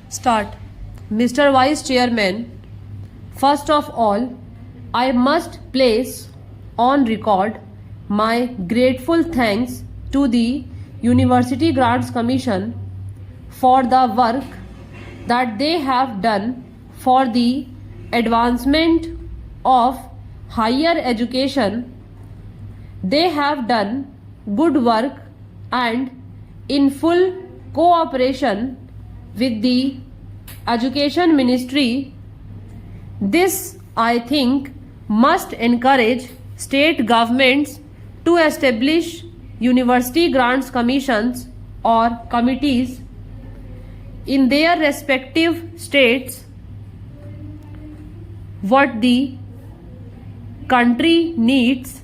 Start. Mr. Vice Chairman, first of all, I must place on record my grateful thanks to the University Grants Commission for the work that they have done for the advancement of higher education. They have done good work and in full cooperation with the Education Ministry. This, I think, must encourage state governments to establish university grants commissions or committees in their respective states. What the country needs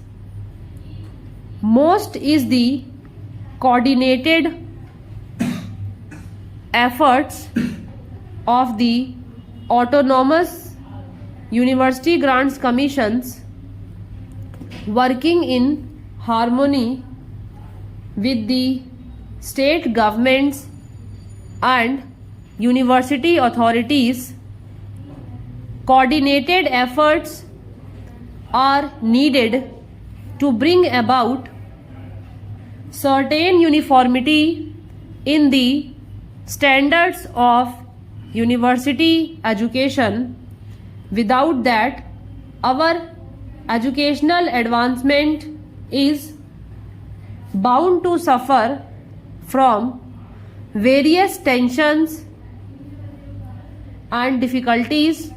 most is the coordinated efforts of the autonomous university grants commissions working in harmony with the state governments and university authorities. Coordinated efforts are needed to bring about certain uniformity in the standards of university education. Without that, our educational advancement is bound to suffer from various tensions and difficulties.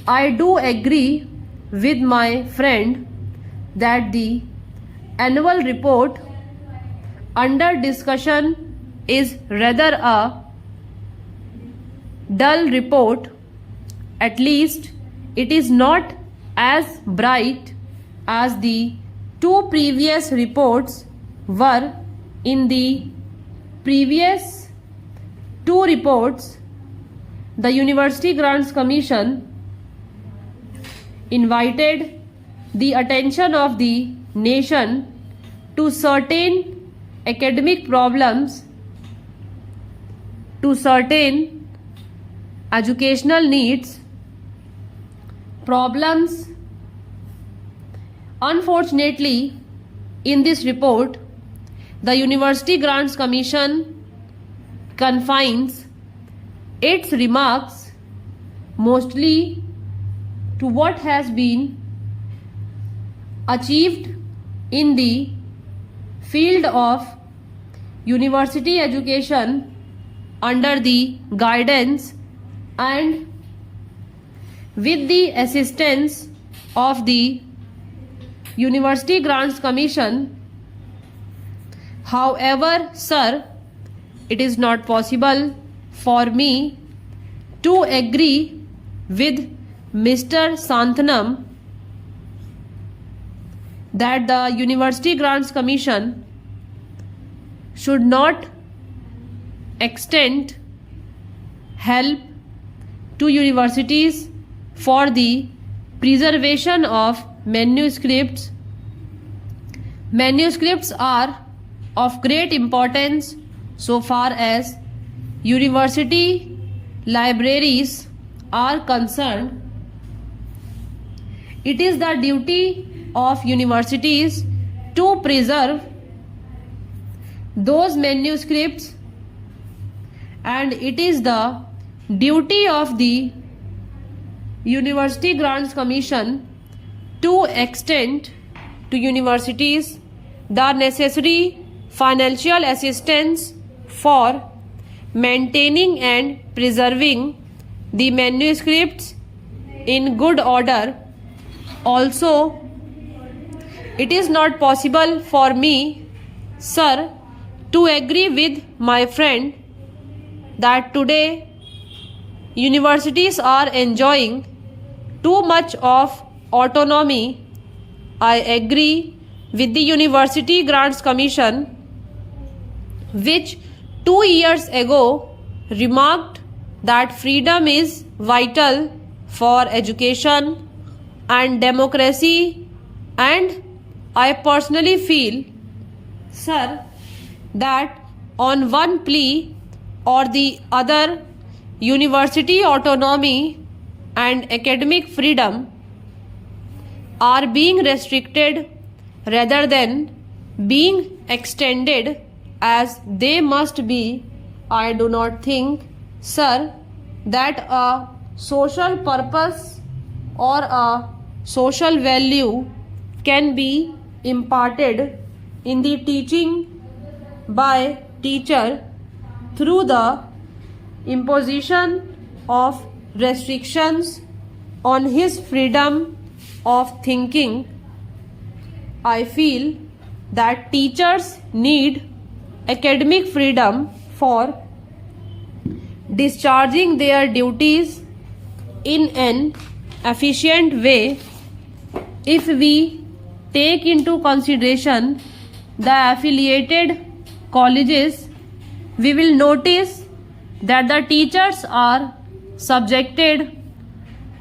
I do agree with my friend that the annual report under discussion is rather a dull report. At least it is not as bright as the two previous reports were. In the previous two reports, the University Grants Commission invited the attention of the nation to certain academic problems, to certain educational needs, problems. Unfortunately, in this report, the University Grants Commission confines its remarks mostly to what has been achieved in the field of university education under the guidance and with the assistance of the University Grants Commission. However, sir, it is not possible for me to agree with Mr. Santhanam that the University Grants Commission should not extend help to universities for the preservation of manuscripts. Manuscripts are of great importance so far as university libraries are concerned. It is the duty of universities to preserve those manuscripts, and it is the duty of the University Grants Commission to extend to universities the necessary financial assistance for maintaining and preserving the manuscripts in good order. Also, it is not possible for me, sir, to agree with my friend that today universities are enjoying too much of autonomy. I agree with the University Grants Commission, which 2 years ago remarked that freedom is vital for education and democracy, and I personally feel, sir, that on one plea or the other university autonomy and academic freedom are being restricted rather than being extended as they must be, I do not think, sir, that a social purpose or a social value can be imparted in the teaching by teacher through the imposition of restrictions on his freedom of thinking. I feel that teachers need academic freedom for discharging their duties in an efficient way. If we take into consideration the affiliated colleges, we will notice that the teachers are subjected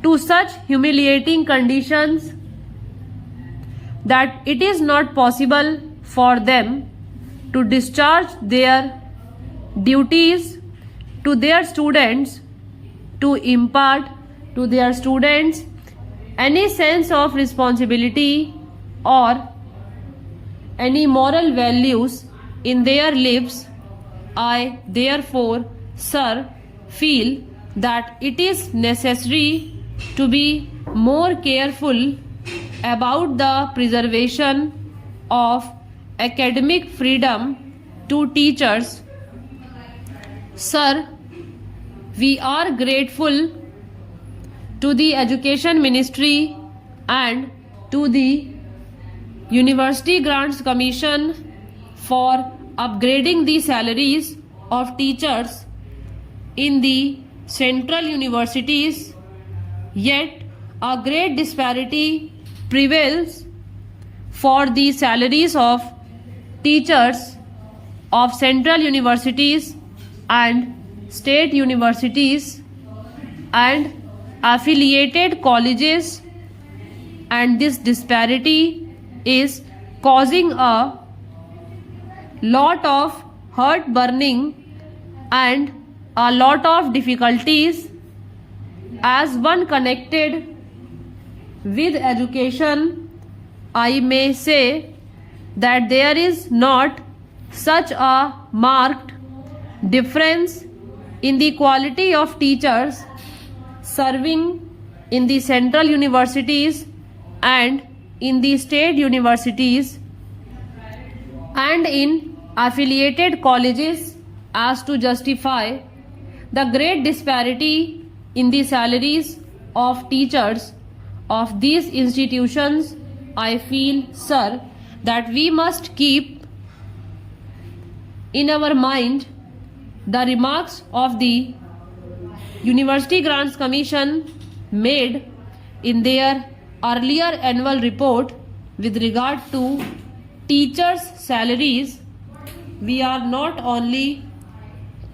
to such humiliating conditions that it is not possible for them to discharge their duties to their students, to impart to their students any sense of responsibility or any moral values in their lives. I therefore, sir, feel that it is necessary to be more careful about the preservation of academic freedom to teachers. Sir, we are grateful to the Education Ministry and to the University Grants Commission for upgrading the salaries of teachers in the central universities, yet a great disparity prevails for the salaries of teachers of central universities and state universities and affiliated colleges, and this disparity is causing a lot of heartburning and a lot of difficulties as one connected with education. I may say that there is not such a marked difference in the quality of teachers serving in the central universities and in the state universities and in affiliated colleges as to justify the great disparity in the salaries of teachers of these institutions. I feel, sir, that we must keep in our mind the remarks of the University Grants Commission made in their earlier annual report with regard to teachers' salaries. We are not only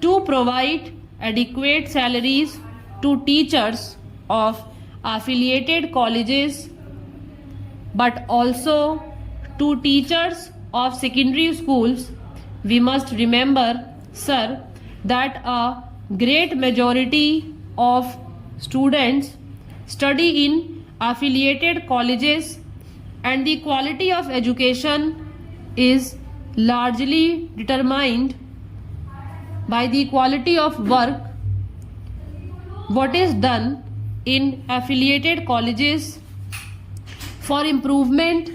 to provide adequate salaries to teachers of affiliated colleges, but also to teachers of secondary schools. We must remember, sir, that a great majority of students study in affiliated colleges and the quality of education is largely determined by the quality of work what is done in affiliated colleges. For improvement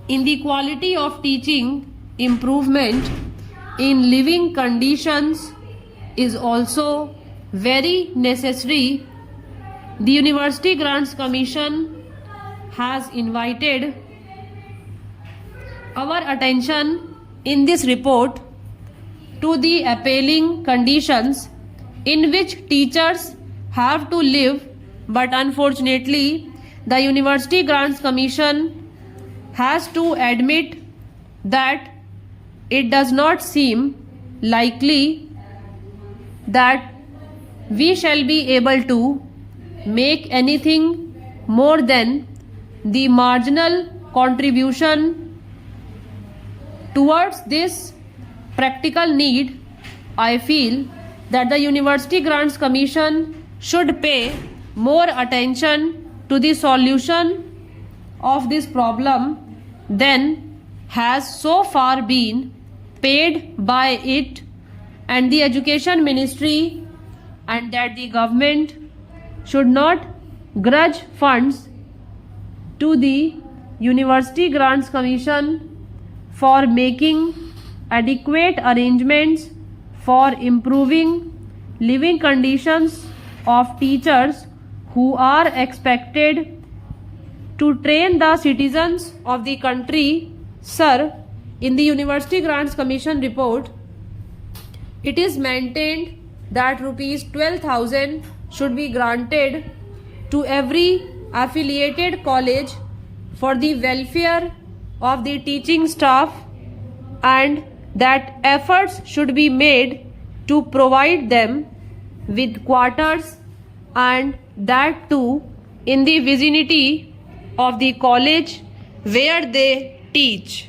in the quality of teaching, improvement in living conditions is also very necessary. The University Grants Commission has invited our attention in this report to the appalling conditions in which teachers have to live, but unfortunately the University Grants Commission has to admit that it does not seem likely that we shall be able to make anything more than the marginal contribution towards this practical need. I feel that the University Grants Commission should pay more attention to the solution of this problem than has so far been paid by it and the Education Ministry, and that the government should not grudge funds to the University Grants Commission for making adequate arrangements for improving living conditions of teachers who are expected to train the citizens of the country. Sir, in the University Grants Commission report, it is maintained that rupees 12,000 should be granted to every affiliated college for the welfare of the teaching staff, and that efforts should be made to provide them with quarters, and that too in the vicinity of the college where they teach.